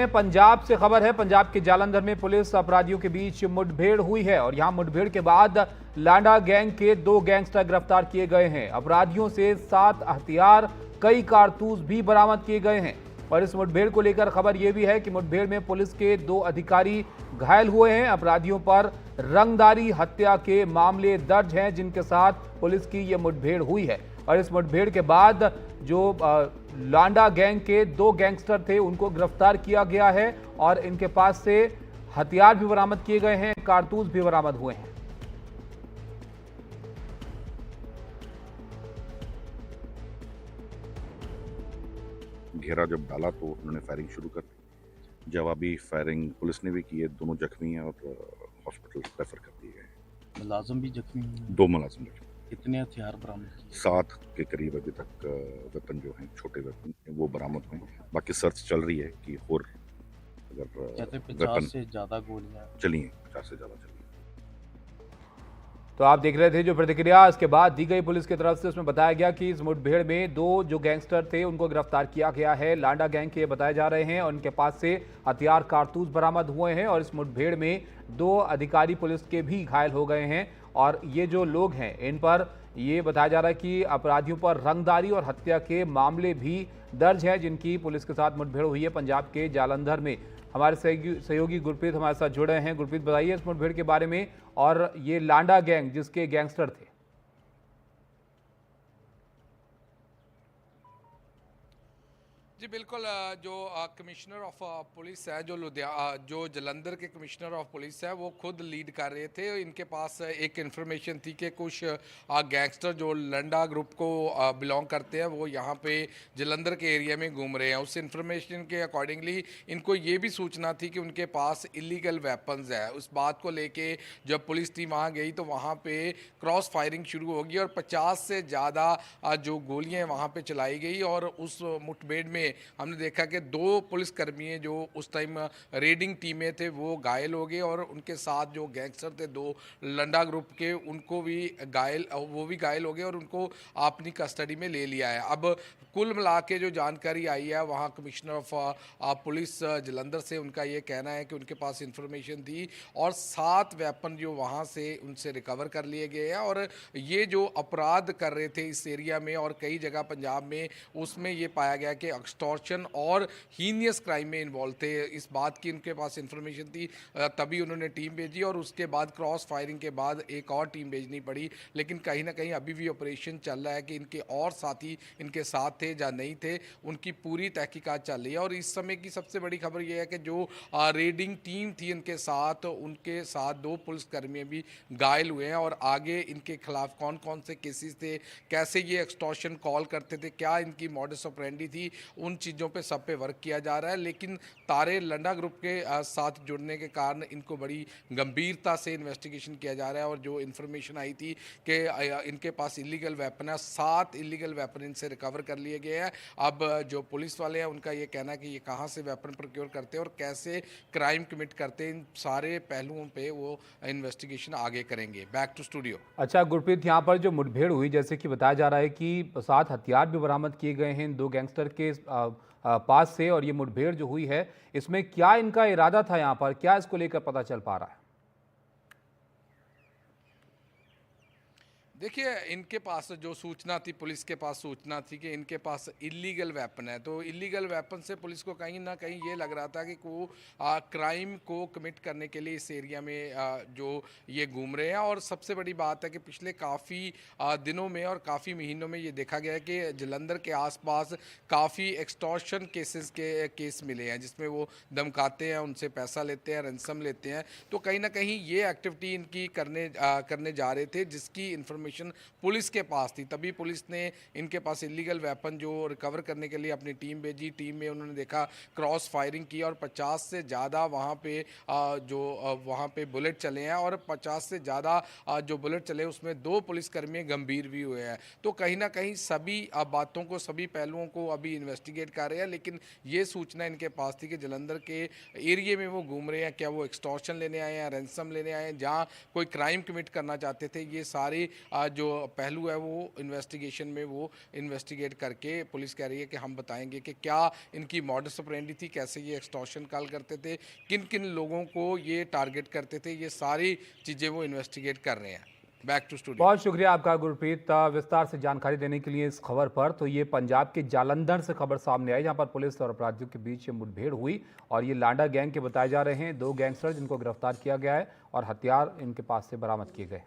हैं पंजाब से। खबर है पंजाब के जालंधर में पुलिस अपराधियों के बीच मुठभेड़ हुई है और यहां मुठभेड़ के बाद लांडा गैंग के 2 गैंगस्टर गिरफ्तार किए गए हैं। अपराधियों से 7 हथियार, कई कारतूस भी बरामद किए गए हैं। और इस मुठभेड़ को लेकर खबर यह भी है कि मुठभेड़ में पुलिस के 2 अधिकारी घायल हुए हैं। अपराधियों पर रंगदारी हत्या के मामले दर्ज हैं जिनके साथ पुलिस की यह मुठभेड़ हुई है। और इस मुठभेड़ के बाद जो लांडा गैंग के 2 गैंगस्टर थे उनको गिरफ्तार किया गया है और इनके पास से हथियार भी बरामद किए गए हैं, कारतूस भी बरामद हुए हैं। घेरा जब डाला तो उन्होंने फायरिंग शुरू कर दी। जवाबी फायरिंग पुलिस ने भी की है। दोनों जख्मी हैं और हॉस्पिटल रेफर कर दिए गए। मुलाजिम भी जख्मी हुए? 2 मुलाजिम जख्मी। कितने हथियार बरामद किए? 7 के करीब अभी तक वेपन जो हैं, छोटे वेपन वो बरामद हुए। बाकी सर्च चल रही है कि और अगर 50 से ज्यादा गोलियां चली हैं, 50 से ज्यादा चली। तो आप देख रहे थे जो प्रतिक्रिया इसके बाद दी गई पुलिस की तरफ से, उसमें बताया गया कि इस मुठभेड़ में 2 जो गैंगस्टर थे उनको गिरफ्तार किया गया है। लांडा गैंग के बताए जा रहे हैं और उनके पास से हथियार, कारतूस बरामद हुए हैं। और इस मुठभेड़ में 2 अधिकारी पुलिस के भी घायल हो गए हैं। और ये जो लोग हैं इन पर ये बताया जा रहा है कि अपराधियों पर रंगदारी और हत्या के मामले भी दर्ज हैं जिनकी पुलिस के साथ मुठभेड़ हुई है पंजाब के जालंधर में। हमारे सहयोगी गुरप्रीत हमारे साथ जुड़े हैं। गुरप्रीत, बताइए इस मुठभेड़ के बारे में और ये लांडा गैंग जिसके गैंगस्टर थे। जी बिल्कुल, जो कमिश्नर ऑफ पुलिस है, जो जलंधर के कमिश्नर ऑफ पुलिस है, वो खुद लीड कर रहे थे। इनके पास एक इन्फॉर्मेशन थी कि कुछ गैंगस्टर जो लंडा ग्रुप को बिलोंग करते हैं वो यहाँ पे जलंधर के एरिया में घूम रहे हैं। उस इन्फॉर्मेशन के अकॉर्डिंगली इनको ये भी सूचना थी कि उनके पास इलीगल वेपन्स है। उस बात को लेके जब पुलिस टीम वहाँ गई तो वहाँ पे क्रॉस फायरिंग शुरू होगी और 50 से ज़्यादा जो गोलियाँ वहाँ पे चलाई गई। और उस मुठभेड़ में हमने देखा कि 2 पुलिसकर्मी जो उस टाइम रेडिंग टीमें थे वो घायल हो गए और उनके साथ जो गैंगस्टर थे 2 लंडा ग्रुप के वो भी घायल हो गए और उनको अपनी कस्टडी में ले लिया है। अब कुल मिला के जो जानकारी आई है वहाँ कमिश्नर ऑफ पुलिस जलंधर से उनका ये कहना है कि उनके पास इंफॉर्मेशन थी और 7 वेपन जो वहाँ से उनसे रिकवर कर लिए गए हैं। और ये जो अपराध कर रहे थे इस एरिया में और कई जगह पंजाब में, उसमें ये पाया गया कि एक्सटॉर्शन और हीनियस क्राइम में इन्वॉल्व थे। इस बात की उनके पास इंफॉर्मेशन थी, तभी उन्होंने टीम भेजी और उसके बाद क्रॉस फायरिंग के बाद एक और टीम भेजनी पड़ी। लेकिन कहीं ना कहीं अभी भी ऑपरेशन चल रहा है कि इनके और साथी इनके साथ थे या नहीं थे, उनकी पूरी तहकीकात चल रही है। और इस समय की सबसे बड़ी खबर यह है कि जो रेडिंग टीम थी उनके साथ 2 पुलिसकर्मी भी घायल हुए हैं। और आगे इनके खिलाफ कौन कौन से केसेस थे, कैसे ये एक्सटॉर्शन कॉल करते थे, क्या इनकी मॉडस ऑपरेंडी थी, उन चीज़ों पे सब पे वर्क किया जा रहा है। लेकिन तारे लंडा ग्रुप के साथ जुड़ने के कारण इनको बड़ी गंभीरता से इन्वेस्टिगेशन किया जा रहा है। और जो इन्फॉर्मेशन आई थी कि इनके पास इलीगल वेपन है, 7 इलीगल वेपन इनसे रिकवर कर लिए गए हैं। अब जो पुलिस वाले हैं उनका ये कहना है कि ये कहाँ से वेपन प्रोक्योर करते हैं और कैसे क्राइम कमिट करते हैं, इन सारे पहलुओं पे वो इन्वेस्टिगेशन आगे करेंगे। Back to studio. अच्छा गुरप्रीत, यहाँ पर जो मुठभेड़ हुई जैसे कि बताया जा रहा है कि 7 हथियार भी बरामद किए गए हैं इन 2 गैंगस्टर के पास से। और ये मुठभेड़ जो हुई है इसमें क्या इनका इरादा था, यहाँ पर क्या इसको लेकर पता चल पा रहा है? देखिए, इनके पास जो सूचना थी, पुलिस के पास सूचना थी कि इनके पास इलीगल वेपन है। तो इलीगल वेपन से पुलिस को कहीं ना कहीं ये लग रहा था कि क्राइम को कमिट करने के लिए इस एरिया में जो ये घूम रहे हैं। और सबसे बड़ी बात है कि पिछले काफ़ी दिनों में और काफ़ी महीनों में ये देखा गया है कि जलंधर के आसपास काफ़ी एक्सटॉर्शन केस मिले हैं जिसमें वो धमकाते हैं, उनसे पैसा लेते हैं, रैंसम लेते हैं। तो कहीं ना कहीं ये एक्टिविटी इनकी करने जा रहे थे जिसकी इन्फॉर्मेशन पुलिस के पास थी। तभी पुलिस ने इनके पास इलीगल वेपन जो रिकवर करने के लिए अपनी टीम भेजी। टीम में उन्होंने देखा, क्रॉस फायरिंग की और 50 से ज़्यादा वहाँ पे बुलेट चले हैं। और 50 से ज़्यादा जो बुलेट चले उसमें 2 पुलिसकर्मी गंभीर भी हुए हैं। तो कहीं ना कहीं सभी बातों को, सभी पहलुओं को अभी इन्वेस्टिगेट कर रहे हैं। लेकिन ये सूचना इनके पास थी कि जलंधर के एरिया में वो घूम रहे हैं, क्या वो एक्सटॉर्शन लेने आए हैं, रैंसम लेने आए हैं, जहाँ कोई क्राइम कमिट करना चाहते थे। ये सारे जो पहलू है वो इन्वेस्टिगेशन में वो इन्वेस्टिगेट करके पुलिस कह रही है कि हम बताएंगे कि क्या इनकी मॉडस ऑपरेंडी थी, कैसे ये एक्सटॉर्शन कॉल करते थे, किन किन लोगों को ये टारगेट करते थे, ये सारी चीज़ें वो इन्वेस्टिगेट कर रहे हैं। Back to studio. बहुत शुक्रिया आपका गुरप्रीत, विस्तार से जानकारी देने के लिए इस खबर पर। तो ये पंजाब के जालंधर से खबर सामने आई, जहां पर पुलिस और अपराधियों के बीच मुठभेड़ हुई और ये लांडा गैंग के बताए जा रहे हैं 2 गैंगस्टर जिनको गिरफ्तार किया गया है और हथियार इनके पास से बरामद किए गए।